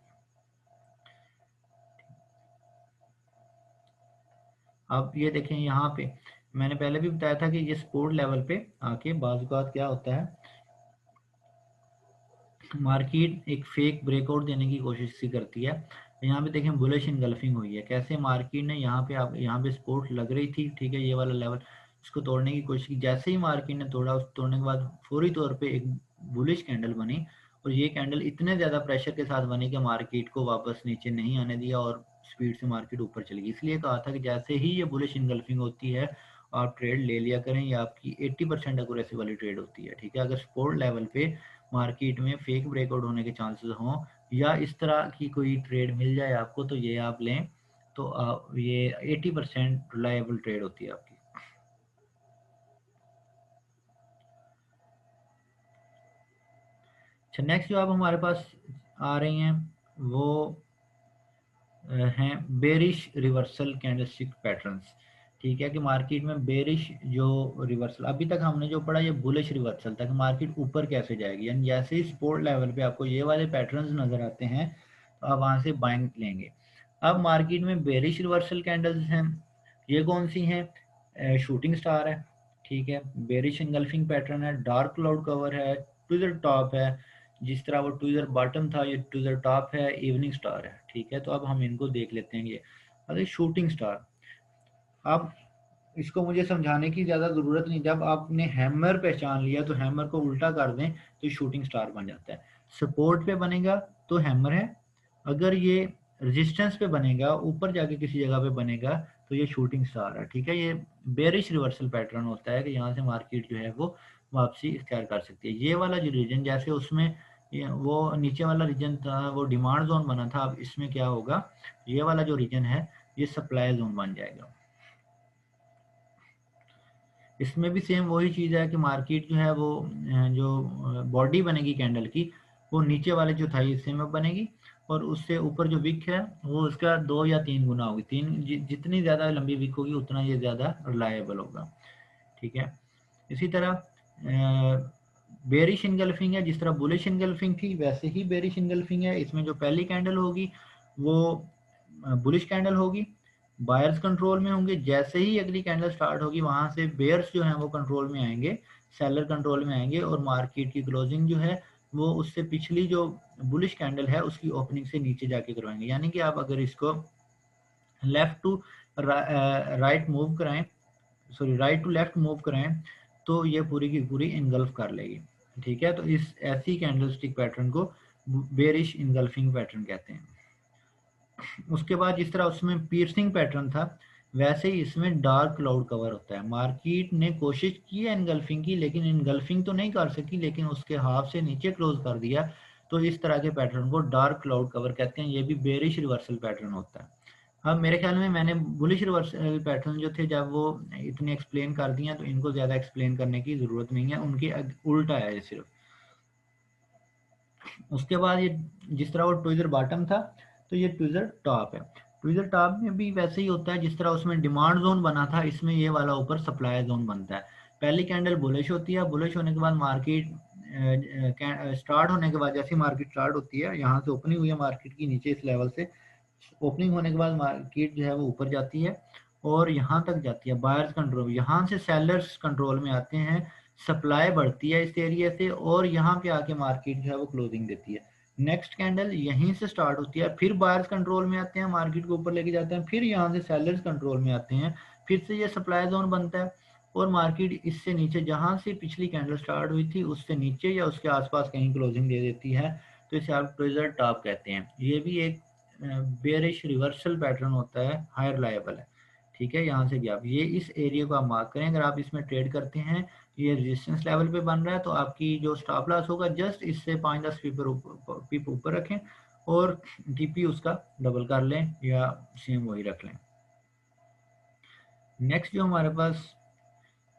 अब ये देखें यहाँ पे मैंने पहले भी बताया था कि ये सपोर्ट लेवल पे आके बाज़ औक़ात क्या होता है, मार्केट एक फेक ब्रेकआउट देने की कोशिश सी करती है। यहाँ पे देखें बुलिश इनगल्फिंग हुई है, कैसे मार्केट ने यहाँ पे आप यहाँ पे सपोर्ट लग रही थी, ठीक है, ये वाला लेवल, इसको तोड़ने की कोशिश की। जैसे ही मार्केट ने तोड़ा, उस तोड़ने के बाद फौरी तौर पे एक बुलिश कैंडल बनी, और ये कैंडल इतने ज़्यादा प्रेशर के साथ बनी कि मार्केट को वापस नीचे नहीं आने दिया और स्पीड से मार्केट ऊपर चली गई। इसलिए कहा था कि जैसे ही ये बुलिश इनगल्फिंग होती है आप ट्रेड ले लिया करें, ये आपकी 80% एक्यूरेसी वाली ट्रेड होती है, ठीक है। अगर सपोर्ट लेवल पे मार्केट में फेक ब्रेकआउट होने के चांसेस हों या इस तरह की कोई ट्रेड मिल जाए आपको, तो ये आप लें, तो ये 80% रिलायबल ट्रेड होती है आपकी। अच्छा, नेक्स्ट जो आप हमारे पास आ रही हैं वो हैं बेरिश रिवर्सल कैंडलस्टिक पैटर्न्स, ठीक है, कि मार्केट में बेरिश जो रिवर्सल, अभी तक हमने जो पढ़ा ये बुलिश रिवर्सल था कि मार्केट ऊपर कैसे जाएगी, यानी जैसे ही सपोर्ट लेवल पे आपको ये वाले पैटर्न्स नजर आते हैं तो आप वहां से बाइंग लेंगे। अब मार्केट में बेरिश रिवर्सल कैंडल्स हैं, ये कौन सी हैं, शूटिंग स्टार है, ठीक है, बेरिश इंगल्फिंग पैटर्न है, डार्क क्लाउड कवर है, ट्विजर टॉप है, जिस तरह वो ट्विजर बॉटम था ये ट्विजर टॉप है, इवनिंग स्टार है, ठीक है। तो अब हम इनको देख लेते हैं। ये अरे शूटिंग स्टार, अब इसको मुझे समझाने की ज़्यादा ज़रूरत नहीं, जब आपने हैमर पहचान लिया तो हैमर को उल्टा कर दें तो शूटिंग स्टार बन जाता है। सपोर्ट पे बनेगा तो हैमर है, अगर ये रेजिस्टेंस पे बनेगा, ऊपर जाके किसी जगह पे बनेगा, तो ये शूटिंग स्टार है, ठीक है। ये बेरिश रिवर्सल पैटर्न होता है कि यहाँ से मार्केट जो है वो वापसी इख्तियार कर सकती है। ये वाला जो रीजन जैसे उसमें वो नीचे वाला रीजन था वो डिमांड जोन बना था, अब इसमें क्या होगा, ये वाला जो रीजन है ये सप्लाई जोन बन जाएगा। इसमें भी सेम वही चीज़ है कि मार्केट जो है वो जो बॉडी बनेगी कैंडल की, वो नीचे वाले जो थाई हिस्से में बनेगी, और उससे ऊपर जो विक है वो उसका 2 या 3 गुना होगी। जितनी ज़्यादा लंबी विक होगी उतना ये ज़्यादा रिलायबल होगा। ठीक है। इसी तरह बेरिश इनगल्फिंग है, जिस तरह बुलिश इनगल्फिंग थी वैसे ही बेरिश इनगल्फिंग है। इसमें जो पहली कैंडल होगी वो बुलिश कैंडल होगी, बायर्स कंट्रोल में होंगे। जैसे ही अगली कैंडल स्टार्ट होगी वहां से बेयर्स जो हैं वो कंट्रोल में आएंगे, सेलर कंट्रोल में आएंगे, और मार्केट की क्लोजिंग जो है वो उससे पिछली जो बुलिश कैंडल है उसकी ओपनिंग से नीचे जाके करवाएंगे। यानी कि आप अगर इसको लेफ्ट टू राइट मूव कराएं, sorry right to left move कराएं, तो ये पूरी की पूरी इनगल्फ कर लेगी। ठीक है। तो इस ऐसी कैंडलस्टिक पैटर्न को बेरिश इनगल्फिंग पैटर्न कहते हैं। उसके बाद जिस तरह उसमें पियर्सिंग पैटर्न था वैसे ही इसमें डार्क क्लाउड कवर होता है। मार्केट ने कोशिश की है इनगल्फिंग की, लेकिन इनगल्फिंग तो नहीं कर सकी, लेकिन उसके हाफ से नीचे क्लोज कर दिया। तो इस तरह के पैटर्न को डार्क क्लाउड कवर कहते हैं। ये भी बेरिश रिवर्सल पैटर्न होता है। अब मेरे ख्याल में मैंने बुलिश रिवर्सल पैटर्न जो थे जब वो इतने एक्सप्लेन कर दिए तो इनको ज़्यादा एक्सप्लेन करने की ज़रूरत नहीं है, उनके उल्टा है ये सिर्फ। उसके बाद ये जिस तरह वो ट्विज़र बॉटम था तो ये ट्विज़र टॉप है। ट्विज़र टॉप में भी वैसे ही होता है, जिस तरह उसमें डिमांड जोन बना था इसमें ये वाला ऊपर सप्लाई जोन बनता है। पहली कैंडल बुलिश होती है, बुलिश होने के बाद मार्केट स्टार्ट होने के बाद जैसे मार्केट स्टार्ट होती है, यहाँ से ओपनिंग हुई है मार्केट की नीचे इस लेवल से, ओपनिंग होने के बाद मार्केट जो है वो ऊपर जाती है और यहाँ तक जाती है बायर्स कंट्रोल, यहाँ से सेलर्स कंट्रोल में आते हैं, सप्लाई बढ़ती है इस एरिया से, और यहाँ पे आके मार्केट जो है वो क्लोजिंग देती है। नेक्स्ट कैंडल यहीं से स्टार्ट होती है, फिर बायर्स कंट्रोल में आते हैं, मार्केट को ऊपर लेके जाते हैं, फिर यहाँ से सेलर्स कंट्रोल में आते हैं, फिर से ये सप्लाई जोन बनता है, और मार्केट इससे नीचे जहाँ से पिछली कैंडल स्टार्ट हुई थी उससे नीचे या उसके आसपास कहीं क्लोजिंग दे देती है। तो इसे आप ट्विज़र टॉप कहते हैं। ये भी एक बेरिश रिवर्सल पैटर्न होता है, हाई रिलायबल है। ठीक है। यहाँ से गैप, ये इस एरिया को आप मार्क करें। अगर आप इसमें ट्रेड करते हैं, ये रेजिस्टेंस लेवल पे बन रहा है, तो आपकी जो स्टॉप लॉस होगा जस्ट इससे 5-10 पिप ऊपर रखें, और टीपी उसका डबल कर लें या सेम वही रख लें। नेक्स्ट जो हमारे पास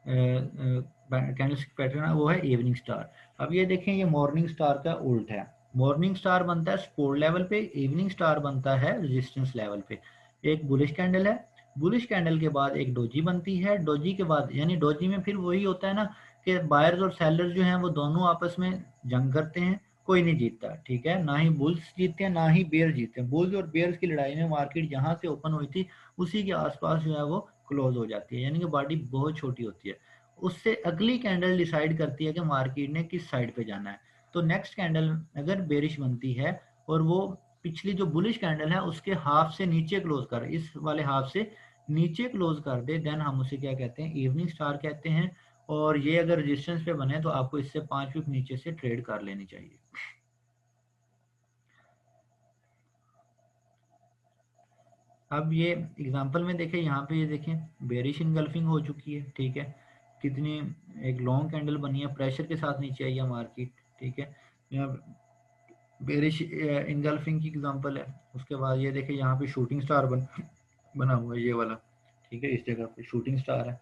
कैंडलस्टिक पैटर्न है वो है इवनिंग स्टार। अब ये देखें, ये मॉर्निंग स्टार का उल्ट है। मॉर्निंग स्टार बनता है सपोर्ट लेवल पे, इवनिंग स्टार बनता है रेजिस्टेंस लेवल पे। एक बुलिश कैंडल है, बुलिश कैंडल के बाद एक डोजी बनती है, डोजी के बाद यानी डोजी में फिर वही होता है ना कि बायर्स और सेलर्स जो हैं वो दोनों आपस में जंग करते हैं, कोई नहीं जीतता। ठीक है। ना ही बुल्स जीतते हैं ना ही बेयर जीतते हैं। बुल्स और बेयर्स की लड़ाई में मार्केट जहां से ओपन हुई थी उसी के आसपास जो है वो क्लोज हो जाती है, यानी कि बॉडी बहुत छोटी होती है। उससे अगली कैंडल डिसाइड करती है कि मार्केट ने किस साइड पे जाना है। तो नेक्स्ट कैंडल अगर बेरिश बनती है और वो पिछली जो बुलिश कैंडल है उसके हाफ से नीचे क्लोज कर, इस वाले हाफ से नीचे क्लोज कर दे, देन हम उसे क्या कहते हैं, इवनिंग स्टार कहते हैं। और ये अगर रेजिस्टेंस पे बने तो आपको इससे 5 पिप नीचे से ट्रेड कर लेनी चाहिए। अब ये एग्जांपल में देखें, यहाँ पे ये देखें बेरिश इनगल्फिंग हो चुकी है। ठीक है। कितनी एक लॉन्ग कैंडल बनी है, प्रेशर के साथ नीचे आई है मार्केट। ठीक है। यहाँ बेरिश इनगल्फिंग की एग्जांपल है। उसके बाद ये देखें यहाँ पे शूटिंग स्टार बना हुआ है ये वाला। ठीक है। इस जगह पे शूटिंग स्टार है।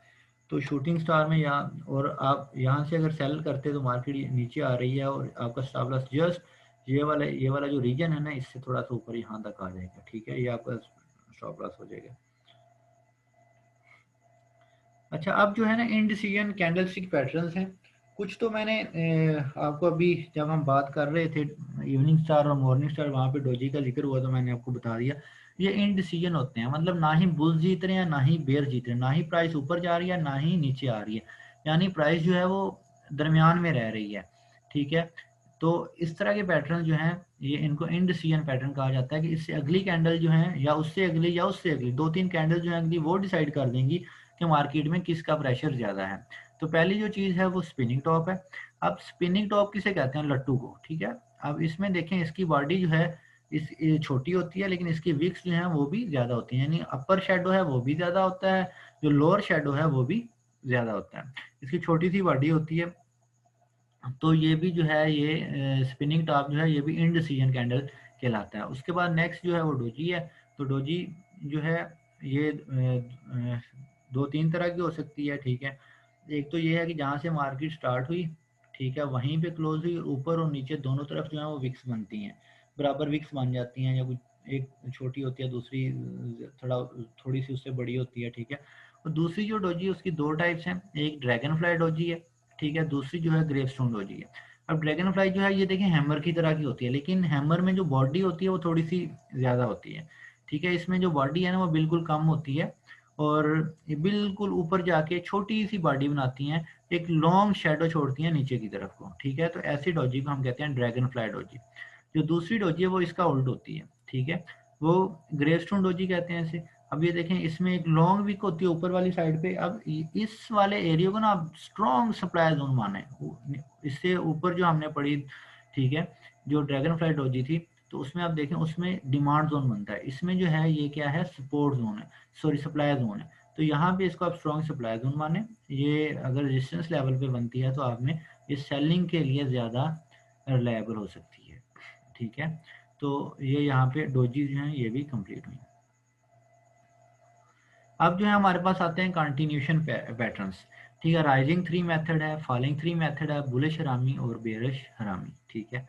तो शूटिंग स्टार में यहाँ, और आप यहाँ से अगर सेल करते तो मार्केट नीचे आ रही है और आपका स्टॉप लॉस जस्ट ये वाला जो रीजन है ना इससे थोड़ा सा ऊपर यहाँ तक आ जाएगा। ठीक है। ये आपका स्टॉप लॉस हो जाएगा। अच्छा, अब जो है ना इनडिसीजन कैंडलस्टिक पैटर्न्स हैं। कुछ तो मैंने आपको अभी जब हम बात कर रहे थे इवनिंग स्टार और मॉर्निंग स्टार, वहाँ पे डोजी का जिक्र हुआ तो मैंने आपको बता दिया। ये इनडिसीजन होते हैं, मतलब ना ही बुल्स जीत रहे हैं ना ही बेयर जीत रहे हैं, ना ही प्राइस ऊपर जा रही है ना ही नीचे आ रही है, यानी प्राइस जो है वो दरमियान में रह रही है। ठीक है। तो इस तरह के पैटर्न जो हैं ये इनको इनडिसीजन पैटर्न कहा जाता है, कि इससे अगली कैंडल जो है या उससे अगली या उससे अगली 2-3 कैंडल जो है अगली वो डिसाइड कर देंगी कि मार्केट में किसका प्रेशर ज्यादा है। तो पहली जो चीज है वो स्पिनिंग टॉप है। अब स्पिनिंग टॉप किसे कहते हैं, लट्टू को। ठीक है। अब इसमें देखें इसकी बॉडी जो है इस ये छोटी होती है, लेकिन इसकी विक्स जो है वो भी ज्यादा होती है, यानी अपर शेडो है वो भी ज्यादा होता है, जो लोअर शेडो है वो भी ज्यादा होता है। इसकी छोटी सी बॉडी होती है। तो ये भी जो है ये स्पिनिंग टॉप जो है ये भी इनडिसीजन कैंडल कहलाता है। उसके बाद नेक्स्ट जो है वो डोजी है। तो डोजी जो है ये 2-3 तरह की हो सकती है। ठीक है। एक तो ये है कि जहाँ से मार्केट स्टार्ट हुई, ठीक है, वहीं पे क्लोज हुई, और ऊपर और नीचे दोनों तरफ जो है वो विक्स बनती हैं, बराबर विक्स बन जाती हैं, या कुछ एक छोटी होती है, दूसरी थोड़ी सी उससे बड़ी होती है, ठीक है। और दूसरी जो डोजी है उसकी दो टाइप्स हैं, एक ड्रैगन फ्लाई डोजी है, ठीक है, दूसरी जो है ग्रेवस्टोन डोजी है। अब ड्रैगन फ्लाई जो है ये देखें हैमर की तरह की होती है, लेकिन हैमर में जो बॉडी होती है वो थोड़ी सी ज़्यादा होती है, ठीक है। इसमें जो बॉडी है ना वो बिल्कुल कम होती है, और ये बिल्कुल ऊपर जाके छोटी सी बॉडी बनाती हैं, एक लॉन्ग शेडो छोड़ती हैं नीचे की तरफ को, ठीक है। तो ऐसी डोजी को हम कहते हैं ड्रैगन फ्लाई डोजी। जो दूसरी डोजी है वो इसका उल्ट होती है, ठीक है, वो ग्रेवस्टोन डोजी कहते हैं इसे। अब ये देखें इसमें एक लॉन्ग विक होती है ऊपर वाली साइड पे। अब इस वाले एरिया को ना आप स्ट्रॉन्ग सप्लाई जोन माने, इससे ऊपर जो हमने पढ़ी, ठीक है, जो ड्रैगन फ्लाई डोजी थी, तो उसमें आप देखें उसमें डिमांड जोन बनता है, इसमें जो है ये क्या है, सपोर्ट जोन है, सॉरी सप्लाई जोन है। तो यहाँ पे इसको आप स्ट्रॉन्ग सप्लाई जोन माने। ये अगर रेजिस्टेंस लेवल पे बनती है तो आपने ये सेलिंग के लिए ज़्यादा रिलायबल हो सकती है, ठीक है। तो ये यहाँ पे डोजी जो हैं ये भी कंप्लीट हुई। अब जो है हमारे पास आते हैं कंटिन्यूशन पैटर्न्स, ठीक है। राइजिंग थ्री मेथड है, फॉलिंग थ्री मेथड है, बुलिश हरामी और बेरिश हरामी, ठीक है।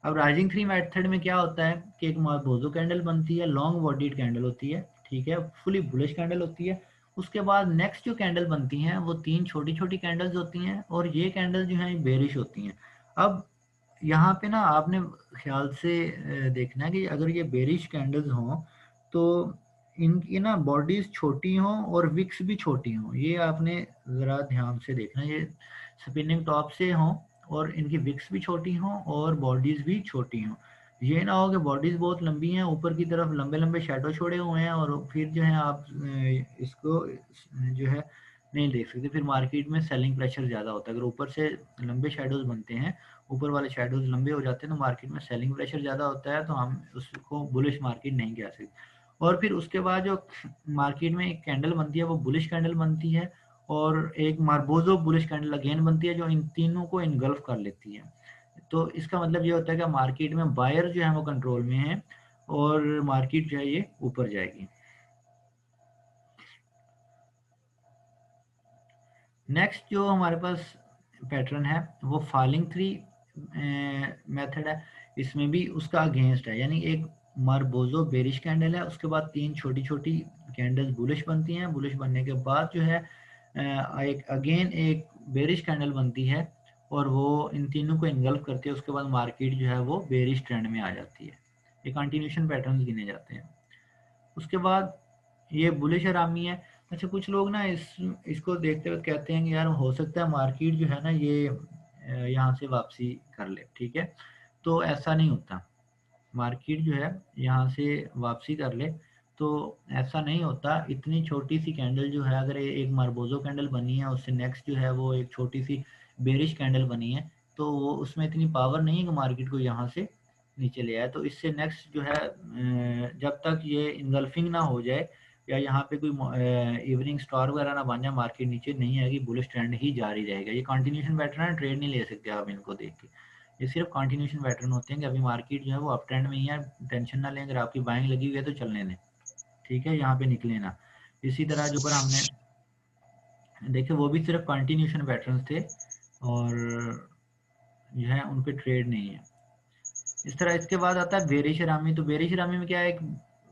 अब राइजिंग थ्री मेथड में क्या होता है कि एक मार्बोजो कैंडल बनती है, लॉन्ग बॉडीड कैंडल होती है, ठीक है, फुली बुलिश कैंडल होती है। उसके बाद नेक्स्ट जो कैंडल बनती हैं वो तीन छोटी छोटी कैंडल्स होती हैं, और ये कैंडल जो है बेरिश होती हैं। अब यहाँ पे ना आपने ख्याल से देखना है कि अगर ये बेरिश कैंडल्स हों तो इनकी ना बॉडीज छोटी हों और विक्स भी छोटी हों, ये आपने ज़रा ध्यान से देखना, ये स्पिनिंग टॉप से हों और इनकी विक्स भी छोटी हों और बॉडीज भी छोटी हों। ये ना हो कि बॉडीज बहुत लंबी हैं, ऊपर की तरफ लंबे लंबे शेडो छोड़े हुए हैं, और फिर जो है आप इसको जो है नहीं देख सकते, फिर मार्केट में सेलिंग प्रेशर ज़्यादा होता है। अगर ऊपर से लंबे शेडोज बनते हैं, ऊपर वाले शेडोज लंबे हो जाते हैं, तो मार्केट में सेलिंग प्रेशर ज़्यादा होता है, तो हम उसको बुलिश मार्केट नहीं कह सकते। और फिर उसके बाद जो मार्केट में एक कैंडल बनती है वो बुलिश कैंडल बनती है, और एक मार्बोजो बुलिश कैंडल अगेन बनती है जो इन तीनों को इनगल्फ कर लेती है। तो इसका मतलब ये होता है कि मार्केट में बायर जो है वो कंट्रोल में है, और मार्केट जो है ये ऊपर जाएगी। नेक्स्ट जो हमारे पास पैटर्न है वो फॉलिंग थ्री मेथड है। इसमें भी उसका अगेंस्ट है, यानी एक मार्बोजो बेरिश कैंडल है, उसके बाद तीन छोटी छोटी कैंडल्स बुलिश बनती हैं, बुलिश बनने के बाद जो है एक अगेन एक बेरिश कैंडल बनती है, और वो इन तीनों को इनगल्फ करती है। उसके बाद मार्केट जो है वो बेरिश ट्रेंड में आ जाती है। ये कंटिन्यूशन पैटर्न्स गिने जाते हैं। उसके बाद ये बुलिश हरामी है। अच्छा, कुछ लोग ना इसको देखते हुए कहते हैं कि यार हो सकता है मार्केट जो है ना ये यहाँ से वापसी कर ले, ठीक है। तो ऐसा नहीं होता, मार्केट जो है यहाँ से वापसी कर ले तो ऐसा नहीं होता। इतनी छोटी सी कैंडल जो है, अगर एक मार्बोजो कैंडल बनी है उससे नेक्स्ट जो है वो एक छोटी सी बेरिश कैंडल बनी है, तो वो उसमें इतनी पावर नहीं है कि मार्केट को यहाँ से नीचे ले आए। तो इससे नेक्स्ट जो है जब तक ये इनगल्फिंग ना हो जाए या यहाँ पे कोई इवनिंग स्टार वगैरह ना बन जाए, मार्केट नीचे नहीं आएगी, बुलिश ट्रेंड ही जारी रहेगा। ये कंटिन्यूशन पैटर्न है, ट्रेड नहीं ले सकते आप इनको देख के। ये सिर्फ कंटिन्यूशन पैटर्न होते हैं कि अभी मार्केट जो है वो अप ट्रेंड में ही है, टेंशन ना लें, अगर आपकी बाइंग लगी हुई है तो चलने दें, ठीक है, यहाँ पे निकले ना। इसी तरह जो पर हमने देखे वो भी सिर्फ कंटिन्यूशन पैटर्न थे, और जो है उन पे ट्रेड नहीं है। इस तरह इसके बाद आता है बेरिश रामी। तो बेरिश रामी में क्या है, एक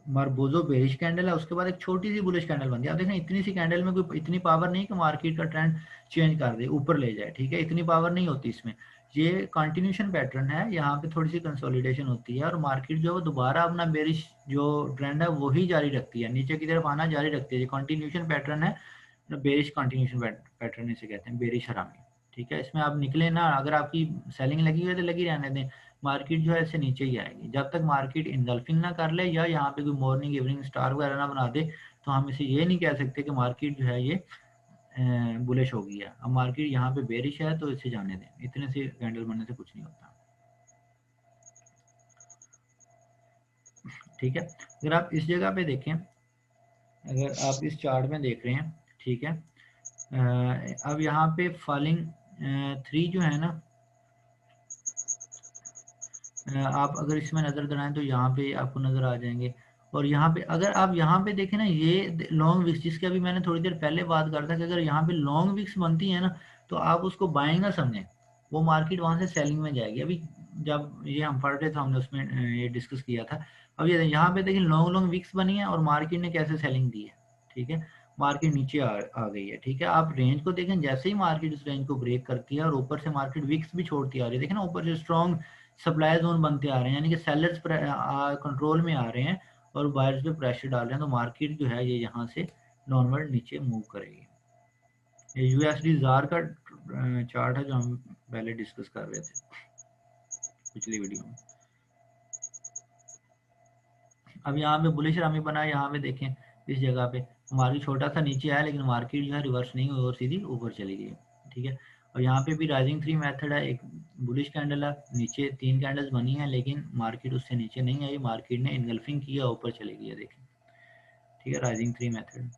मार्बोजो बेरिश कैंडल है, उसके बाद एक छोटी सी बुलिश कैंडल बनती है। आप देखें इतनी सी कैंडल में कोई इतनी पावर नहीं कि मार्केट का ट्रेंड चेंज कर दे, ऊपर ले जाए, ठीक है, इतनी पावर नहीं होती इसमें। ये कंटिन्यूशन पैटर्न है, यहाँ पे थोड़ी सी कंसोलिडेशन होती है और मार्केट जो है वो दोबारा अपना बेरिश जो ट्रेंड है वही जारी रखती है, नीचे की तरफ आना जारी रखती है। ये कंटिन्यूशन पैटर्न है, बेरिश कंटिन्यूशन पैटर्न इसे कहते हैं, बेरिश हरामी, ठीक है। इसमें आप निकले ना, अगर आपकी सेलिंग लगी हुई है तो लगी रहने दें, मार्केट जो है इससे नीचे ही आएगी जब तक मार्केट इनगल्फिंग ना कर ले या यहाँ पे कोई मॉर्निंग इवनिंग स्टार वगैरह ना बना दे। तो हम इसे ये नहीं कह सकते कि मार्केट जो है ये बुलिश हो गई है। अब मार्केट यहाँ पे बेरिश है तो इसे जाने दें, इतने से कैंडल बनने से कुछ नहीं होता, ठीक है। अगर आप इस जगह पे देखें, अगर आप इस चार्ट में देख रहे हैं, ठीक है, अब यहाँ पे फॉलिंग थ्री जो है ना, आप अगर इसमें नज़र दौड़ाएं तो यहाँ पे आपको नज़र आ जाएंगे, और यहाँ पे अगर आप यहाँ पे देखें ना, ये लॉन्ग विक्स जिसकी अभी मैंने थोड़ी देर पहले बात कर था कि अगर यहाँ पे लॉन्ग विक्स बनती है ना, तो आप उसको बाइंग ना समझें, वो मार्केट वहां से सेलिंग में जाएगी। अभी जब ये हम पढ़ रहे थे हमने उसमें ये डिस्कस किया था। अब ये यहाँ पे देखिए लॉन्ग लॉन्ग विक्स बनी है और मार्केट ने कैसे सेलिंग दी है, ठीक है, मार्केट नीचे आ गई है, ठीक है। आप रेंज को देखें, जैसे ही मार्केट इस रेंज को ब्रेक करती है और ऊपर से मार्केट विक्स भी छोड़ती आ रही है, देखें ना ऊपर से स्ट्रॉन्ग सप्लाई जोन बनते आ रहे हैं, यानी कि सेलर्स कंट्रोल में आ रहे हैं और बायर्स पे प्रेशर डाल रहे हैं, तो मार्केट जो है ये यहाँ से नॉर्मल नीचे मूव करेगी। ये यूएसडी जार का चार्ट है जो हम पहले डिस्कस कर रहे थे पिछली वीडियो में। अब यहाँ पे बुलिश रामी बना है, यहाँ पे देखें इस जगह पे मार्केट छोटा सा नीचे आया, लेकिन मार्केट जो है रिवर्स नहीं हुई और सीधी ऊपर चली गई, ठीक है। और यहाँ पे भी राइजिंग थ्री मेथड है, एक बुलिश कैंडल है, नीचे 3 कैंडल्स बनी है, लेकिन मार्केट उससे नीचे नहीं आई, मार्केट ने इनगल्फिंग किया, ऊपर चली गई है, देखें, ठीक है, राइजिंग थ्री मेथड।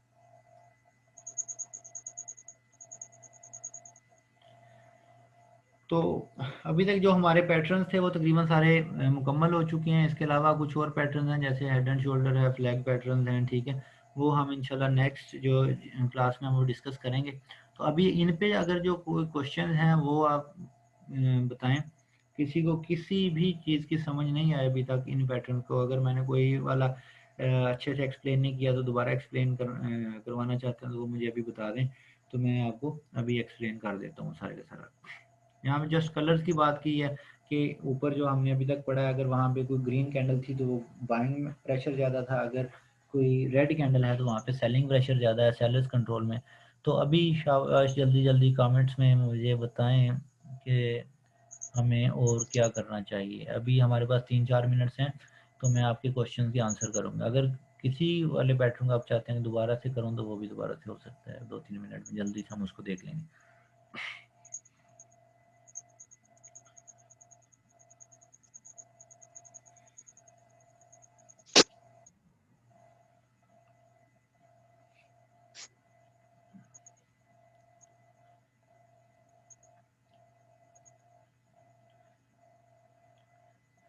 तो अभी तक जो हमारे पैटर्न्स थे वो तकरीबन सारे मुकम्मल हो चुके हैं। इसके अलावा कुछ और पैटर्न हैं, जैसे हेड एंड शोल्डर है, फ्लैग पैटर्न हैं, ठीक है, वो हम इंशाल्लाह नेक्स्ट जो क्लास में हम वो डिस्कस करेंगे। तो अभी इन पे अगर जो कोई क्वेश्चन हैं वो आप बताएं। किसी को किसी भी चीज़ की समझ नहीं आई अभी तक इन पैटर्न को, अगर मैंने कोई वाला अच्छे से एक्सप्लेन नहीं किया तो दोबारा एक्सप्लेन करवाना चाहते हैं तो वो मुझे अभी बता दें, तो मैं आपको अभी एक्सप्लेन कर देता हूँ सारे का सारा। यहाँ पे जस्ट कलर्स की बात की है कि ऊपर जो हमने अभी तक पढ़ा है, अगर वहाँ पे कोई ग्रीन कैंडल थी तो वो बाइंग में प्रेशर ज़्यादा था, अगर कोई रेड कैंडल है तो वहाँ पे सेलिंग प्रेशर ज़्यादा है, सेलर्स कंट्रोल में। तो अभी शाबाश जल्दी जल्दी कमेंट्स में मुझे बताएं कि हमें और क्या करना चाहिए। अभी हमारे पास 3-4 मिनट्स हैं, तो मैं आपके क्वेश्चन की आंसर करूँगा। अगर किसी वाले पैटर्न को आप चाहते हैं दोबारा से करूँ तो वो भी दोबारा से हो सकता है, 2-3 मिनट में जल्दी से हम उसको देख लेंगे।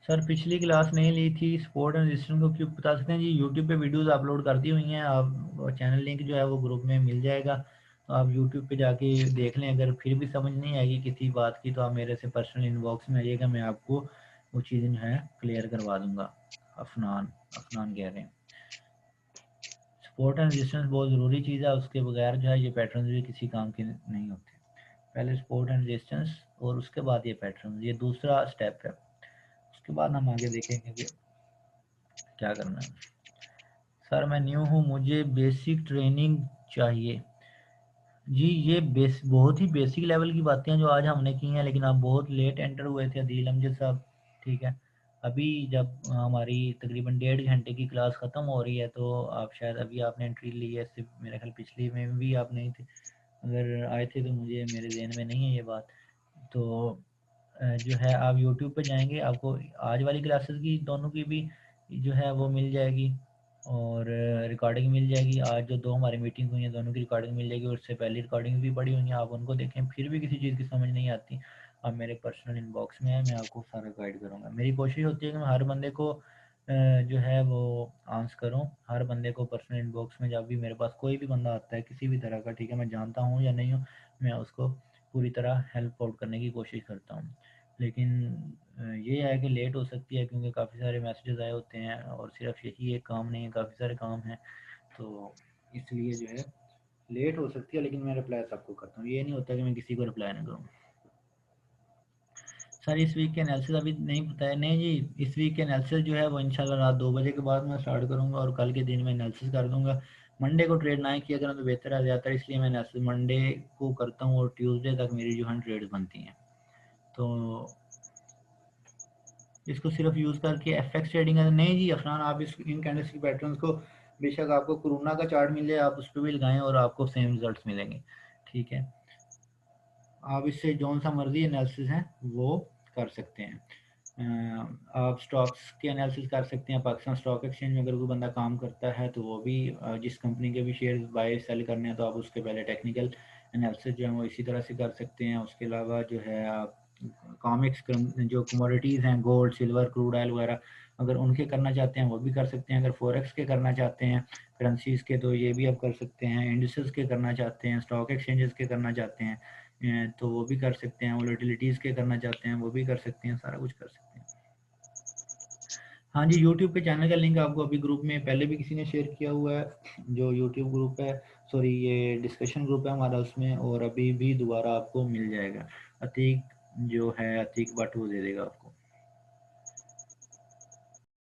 सर पिछली क्लास नहीं ली थी, सपोर्ट एंड रेजिस्टेंस को क्यों बता सकते हैं जी? यूट्यूब पे वीडियोस अपलोड कर दी हुई हैं, आप चैनल लिंक जो है वो ग्रुप में मिल जाएगा, तो आप यूट्यूब पे जाके देख लें। अगर फिर भी समझ नहीं आएगी किसी बात की तो आप मेरे से पर्सनल इनबॉक्स में आइएगा, मैं आपको वो चीज़ें जो है क्लियर करवा दूंगा। अफनान अफनान कह रहे हैं सपोर्ट एंड रेजिस्टेंस बहुत ज़रूरी चीज़ है, उसके बगैर जो है ये पैटर्न भी किसी काम के नहीं होते। पहले सपोर्ट एंड रेजिस्टेंस और उसके बाद ये पैटर्न, ये दूसरा स्टेप है, उसके बाद हम आगे देखेंगे कि क्या करना है। सर मैं न्यू हूँ, मुझे बेसिक ट्रेनिंग चाहिए। जी ये बहुत ही बेसिक लेवल की बातें हैं जो आज हमने की हैं, लेकिन आप बहुत लेट एंटर हुए थे अदील अमजद साहब, ठीक है। अभी जब हमारी तकरीबन 1.5 घंटे की क्लास ख़त्म हो रही है तो आप शायद अभी आपने एंट्री ली है, सिर्फ मेरे ख्याल पिछली में भी आप नहीं थे, अगर आए थे तो मुझे मेरे जहन में नहीं है ये बात। तो जो है आप यूट्यूब पे जाएंगे, आपको आज वाली क्लासेस की दोनों की भी जो है वो मिल जाएगी और रिकॉर्डिंग मिल जाएगी। आज जो 2 हमारी मीटिंग हुई हैं दोनों की रिकॉर्डिंग मिल जाएगी, और उससे पहले रिकॉर्डिंग भी पड़ी हुई हैं, आप उनको देखें। फिर भी किसी चीज़ की समझ नहीं आती, आप मेरे पर्सनल इनबॉक्स में है, मैं आपको सारा गाइड करूँगा। मेरी कोशिश होती है कि मैं हर बंदे को जो है वो आंसर करूँ, हर बंदे को पर्सनल इनबॉक्स में। जब भी मेरे पास कोई भी बंदा आता है किसी भी तरह का, ठीक है, मैं जानता हूँ या नहीं हूँ, मैं उसको पूरी तरह हेल्प आउट करने की कोशिश करता हूँ। लेकिन ये है कि लेट हो सकती है क्योंकि काफ़ी सारे मैसेजेस आए होते हैं और सिर्फ यही एक काम नहीं है, काफ़ी सारे काम हैं, तो इसलिए जो है लेट हो सकती है, लेकिन मैं रिप्लाई सबको करता हूँ, ये नहीं होता कि मैं किसी को रिप्लाई ना करूँ। सर इस वीक के एनालिसिस अभी नहीं पता है। नहीं जी, इस वीक के एनालिसिस जो है वो इंशाल्लाह रात 2 बजे के बाद मैं स्टार्ट करूँगा और कल के दिन में एनालिसिस कर दूँगा। मंडे को ट्रेड ना किया करें तो बेहतर है, ज़्यादातर इसलिए मैं एनालिसिस मंडे को करता हूँ और ट्यूसडे तक मेरी जो है ट्रेड्स बनती हैं। तो इसको सिर्फ यूज़ करके एफएक्स ट्रेडिंग है नहीं जी अफनान, आप इस इन कैंडलस्टिक पैटर्न्स को बेशक आपको कोरोना का चार्ट मिल जाए, आप उस पर भी लगाएं और आपको सेम रिजल्ट्स मिलेंगे, ठीक है। आप इससे जौन सा मर्जी एनालिसिस है वो कर सकते हैं। आप स्टॉक्स के एनालिसिस कर सकते हैं, पाकिस्तान स्टॉक एक्सचेंज में अगर कोई बंदा काम करता है तो वो भी जिस कंपनी के भी शेयर बाय सेल करने हैं तो आप उसके पहले टेक्निकल एनालिसिस जो है वो इसी तरह से कर सकते हैं। उसके अलावा जो है आप कॉमिक्स जो कमोडिटीज़ हैं, गोल्ड, सिल्वर, क्रूड ऑयल वगैरह, अगर उनके करना चाहते हैं वो भी कर सकते हैं। अगर फॉरेक्स के करना चाहते हैं करेंसीज़ के, तो ये भी आप कर सकते हैं। इंडिसेस के करना चाहते हैं, स्टॉक एक्सचेंजेस के करना चाहते हैं तो वो भी कर सकते हैं। वोलेटिलिटीज़ के करना चाहते हैं वो भी कर सकते हैं, सारा कुछ कर सकते हैं। हाँ जी, यूट्यूब के चैनल का लिंक आपको अभी ग्रुप में पहले भी किसी ने शेयर किया हुआ है, जो यूट्यूब ग्रुप है, सॉरी ये डिस्कशन ग्रुप है हमारा उसमें, और अभी भी दोबारा आपको मिल जाएगा। अतीक जो है, अतीक भट्ट वो दे देगा आपको।